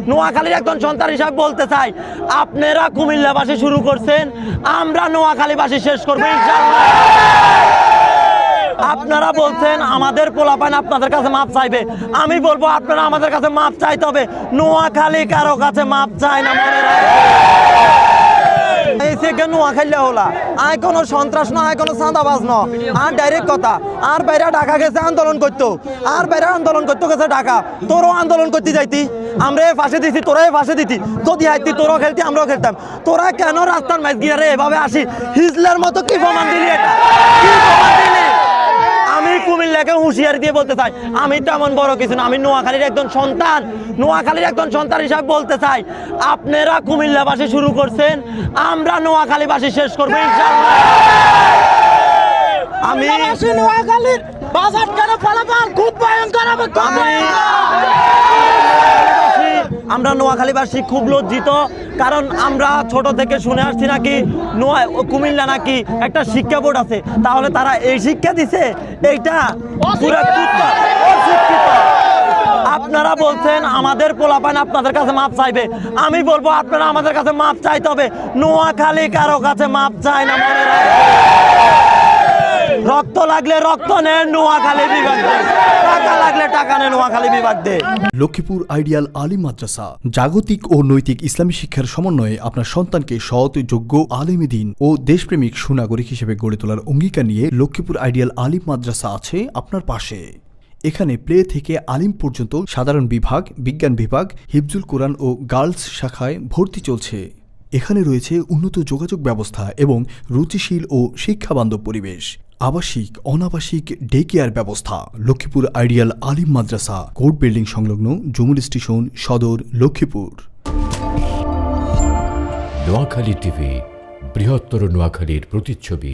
নোয়াখালীর একজন সন্তান হিসাবে বলতে চাই, আপনারা কুমিল্লাবাসী শুরু করছেন, আমরা নোয়াখালীবাসী শেষ করবো ইনশাআল্লাহ। আপনারা বলছেন আমাদের পোলাপান আপনাদের কাছে মাপ চাইবে, আমি বলবো আপনারা আমাদের কাছে মাপ চাইতে হবে। নোয়াখালী কারো কাছে মাপ চায় না, মনে রাখবেন। নোয়াখালী হলা আয় কোনো সন্ত্রাস না, আয় কোনো চাঁদাবাজ ন, আর ডাইরেক্ট কথা। আর বাইরে ঢাকা গেছে আন্দোলন করতো, আর বাইরে আন্দোলন করতে গেছে ঢাকা, তোরও আন্দোলন করতে যাইতি, আমরা ফাঁসে দিছি, তোরাই ফাঁসে দিতি, যদি হাইতি তোরাও খেলতি, আমরাও খেলতাম। তোরা কেন রাস্তার মাঝ গিয়ে রে এভাবে আসি হিজলার মতো কি প্রমাণ দিলি? এটা কি প্রমাণ দিলি? আমি কুমিল্লাকে হুঁশিয়ারি দিয়ে বলতে চাই, আমি তেমন বড় কিছু না, আমি নোয়াখালীর একজন সন্তান, নোয়াখালীর একজন সন্তান হিসাবে বলতে চাই, আপনারা কুমিল্লাবাসী শুরু করছেন, আমরা নোয়াখালীবাসী শেষ করবো ইনশাআল্লাহ। আমি নোয়াখালীর বাজার কেন ফলাফল খুব ভয়ঙ্কর হবে। আমরা নোয়াখালীবাসী খুব লজ্জিত, কারণ আমরা ছোট থেকে শুনে আসছি নাকি কুমিল্লা নাকি একটা শিক্ষা বোর্ড আছে, তাহলে তারা এই শিক্ষা দিছে, এইটা পুরো অশিক্ষিত। আপনারা বলছেন আমাদের পোলাপান আপনাদের কাছে মাপ চাইবে, আমি বলবো আপনারা আমাদের কাছে মাপ চাইতে হবে। নোয়াখালী কারো কাছে মাপ চায় না, মনে রাখবেন। রক্ত লাগলে রক্ত নেন, নোয়াখালী বিভাগ দেন, টাকা লাগলে টাকা নেন, নোয়াখালী বিভাগ দেন। লক্ষ্মীপুর আইডিয়াল আলিম মাদ্রাসা জাগতিক ও নৈতিক ইসলামী শিক্ষার সমন্বয়ে আপনার সন্তানকে সৎ, যোগ্য, আলেমে দ্বীন ও দেশপ্রেমিক সুনাগরিক হিসেবে গড়ে তোলার অঙ্গীকার নিয়ে লক্ষ্মীপুর আইডিয়াল আলিম মাদ্রাসা আছে আপনার পাশে। এখানে প্লে থেকে আলিম পর্যন্ত সাধারণ বিভাগ, বিজ্ঞান বিভাগ, হিফজুল কোরআন ও গার্লস শাখায় ভর্তি চলছে। এখানে রয়েছে উন্নত যোগাযোগ ব্যবস্থা এবং রুচিশীল ও শিক্ষাবান্ধব পরিবেশ, আবাসিক অনাবাসিক ডে কেয়ার ব্যবস্থা। লক্ষ্মীপুর আইডিয়াল আলিম মাদ্রাসা, কোর্ট বিল্ডিং সংলগ্ন, জুমুল স্টেশন, সদর, লক্ষ্মীপুর। নোয়াখালী টিভি, বৃহত্তর নোয়াখালীর প্রতিচ্ছবি।